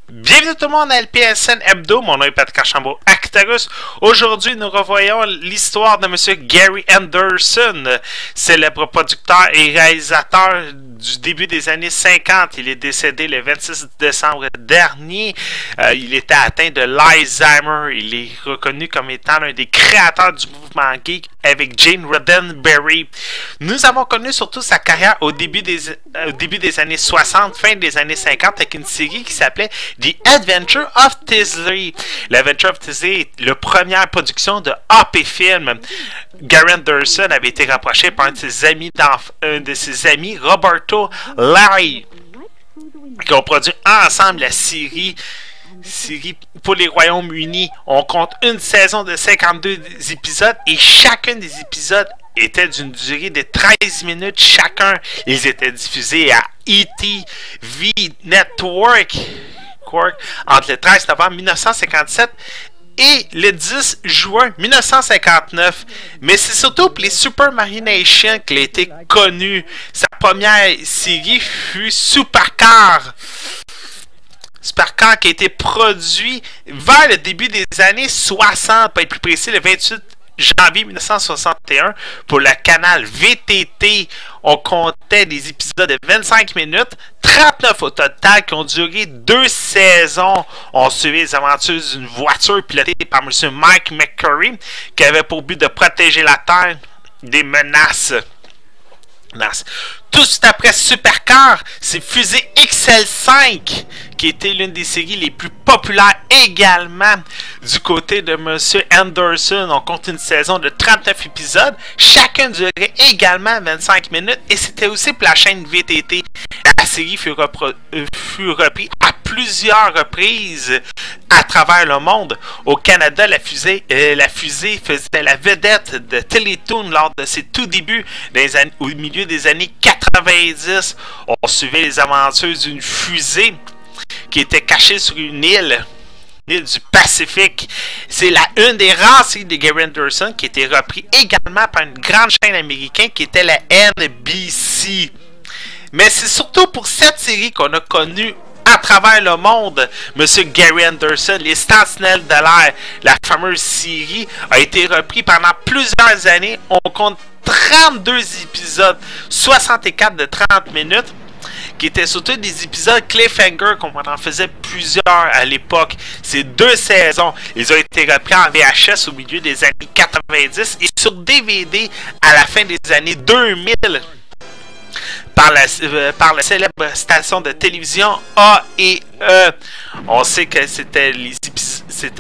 Bienvenue tout le monde à LPSN Hebdo, mon nom est Patrick Archambault Actarus. Aujourd'hui, nous revoyons l'histoire de Monsieur Gary Anderson, célèbre producteur et réalisateur du début des années 50. Il est décédé le 26 décembre dernier. Il était atteint de l'Alzheimer. Il est reconnu comme étant l'un des créateurs du mouvement geek avec Gene Roddenberry. Nous avons connu surtout sa carrière au début des années 60, fin des années 50, avec une série qui s'appelait The Adventure of Tisley. L'Adventure of Tisley est la première production de AP Film. Gary Anderson avait été rapproché par un de ses amis, Roberto Larry, qui ont produit ensemble la série pour les Royaumes-Unis. On compte une saison de 52 épisodes et chacun des épisodes était d'une durée de 13 minutes chacun. Ils étaient diffusés à ETV Network entre le 13 novembre 1957 et le 10 juin 1959. Mais c'est surtout pour les Super Marination qu'il a été connu. Sa première série fut Supercar. Supercar qui a été produit vers le début des années 60, pour être plus précis, le 28 janvier 1961 pour le canal VTT. On comptait des épisodes de 25 minutes, 39 au total, qui ont duré 2 saisons. On suivait les aventures d'une voiture pilotée par M. Mike McCurry, qui avait pour but de protéger la Terre des menaces. Tout de suite après Supercar, c'est Fusée XL5, qui était l'une des séries les plus populaires également du côté de M. Anderson. On compte une saison de 39 épisodes, chacun durait également 25 minutes, et c'était aussi pour la chaîne VTT. La série fut reprise à plusieurs reprises à travers le monde. Au Canada, la fusée faisait la vedette de Télétoon lors de ses tout débuts au milieu des années 90. On suivait les aventures d'une fusée qui était cachée sur une île du Pacifique. C'est une des rares séries de Gary Anderson qui était reprise également par une grande chaîne américaine qui était la NBC. Mais c'est surtout pour cette série qu'on a connu à travers le monde Monsieur Gary Anderson. Les Sentinelles de l'air, la fameuse série, a été reprise pendant plusieurs années. On compte 32 épisodes, 64 de 30 minutes, qui étaient surtout des épisodes cliffhanger, comme on en faisait plusieurs à l'époque. C'est 2 saisons. Ils ont été repris en VHS au milieu des années 90 et sur DVD à la fin des années 2000. Par la célèbre station de télévision A&E. On sait que c'était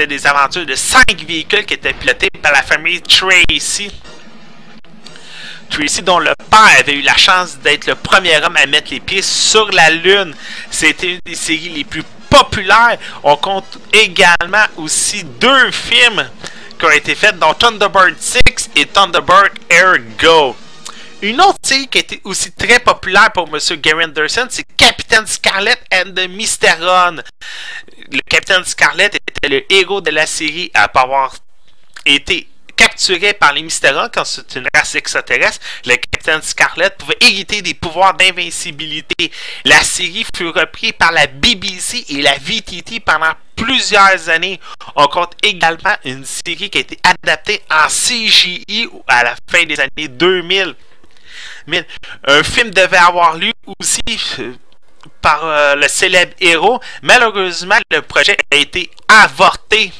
des aventures de 5 véhicules qui étaient pilotés par la famille Tracy. Tracy, dont le père avait eu la chance d'être le premier homme à mettre les pieds sur la Lune. C'était une des séries les plus populaires. On compte également aussi 2 films qui ont été faits, dont Thunderbird 6 et Thunderbird Air Go. Une autre série qui était aussi très populaire pour M. Gary Anderson, c'est Captain Scarlet and the Mysteron. Le Capitaine Scarlet était le héros de la série après avoir été capturé par les Mysterons, quand c'est une race extraterrestre. Le Capitaine Scarlet pouvait hériter des pouvoirs d'invincibilité. La série fut reprise par la BBC et la VTT pendant plusieurs années. On compte également une série qui a été adaptée en CGI à la fin des années 2000. Un film devait avoir lieu aussi par le célèbre héros. Malheureusement, le projet a été avorté.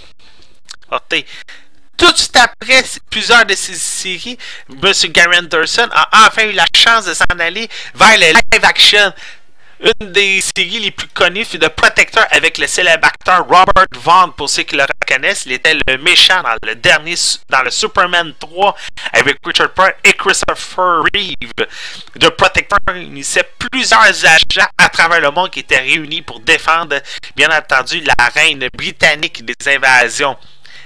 Tout de suite après plusieurs de ces séries, M. Gary Anderson a enfin eu la chance de s'en aller vers le live action. Une des séries les plus connues fut The Protector avec le célèbre acteur Robert Vaughn. Pour ceux qui le reconnaissent, il était le méchant dans le Superman 3 avec Richard Pryor et Christopher Reeve. The Protector réunissait plusieurs agents à travers le monde qui étaient réunis pour défendre, bien entendu, la reine britannique des invasions.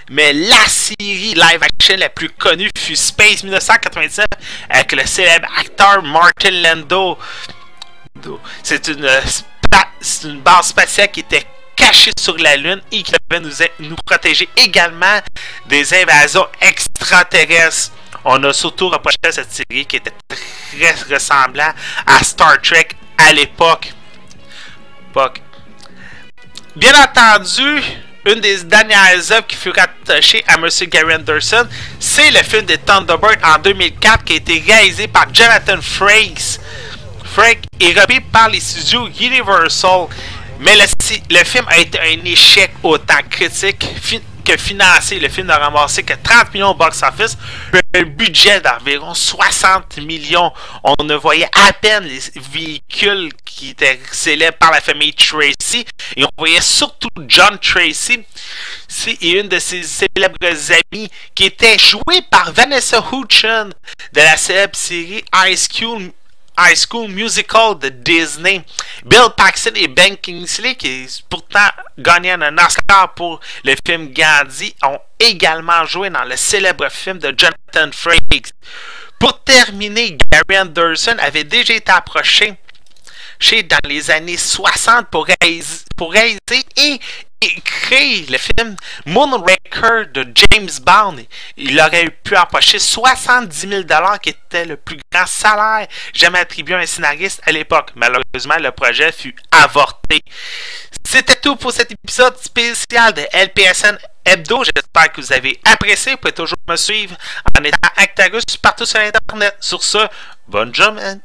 Mais la série live action la plus connue fut Space 1999 avec le célèbre acteur Martin Landau. C'est une base spatiale qui était cachée sur la Lune et qui devait nous protéger également des invasions extraterrestres. On a surtout reproché à cette série qui était très ressemblant à Star Trek à l'époque. bien entendu, une des dernières œuvres qui fut rattachée à M. Gary Anderson, c'est le film de Thunderbird en 2004 qui a été réalisé par Jonathan Frakes. Frakes est repris par les studios Universal, mais le film a été un échec autant critique que financier. Le film n'a ramassé que 30 millions au box-office, un budget d'environ 60 millions. On ne voyait à peine les véhicules qui étaient célèbres par la famille Tracy, et on voyait surtout John Tracy et une de ses célèbres amies qui était jouée par Vanessa Hudgens de la célèbre série High School Musical de Disney. Bill Paxton et Ben Kingsley, qui pourtant gagné un Oscar pour le film Gandhi, ont également joué dans le célèbre film de Jonathan Frakes. Pour terminer, Gary Anderson avait déjà été approché dans les années 60 pour réaliser et créer le film Moonraker de James Bond. Il aurait pu empocher 70 000 $, qui était le plus grand salaire jamais attribué à un scénariste à l'époque. Malheureusement, le projet fut avorté. C'était tout pour cet épisode spécial de LPSN Hebdo. J'espère que vous avez apprécié. Vous pouvez toujours me suivre en étant Actarus partout sur Internet. Sur ce, bonne journée.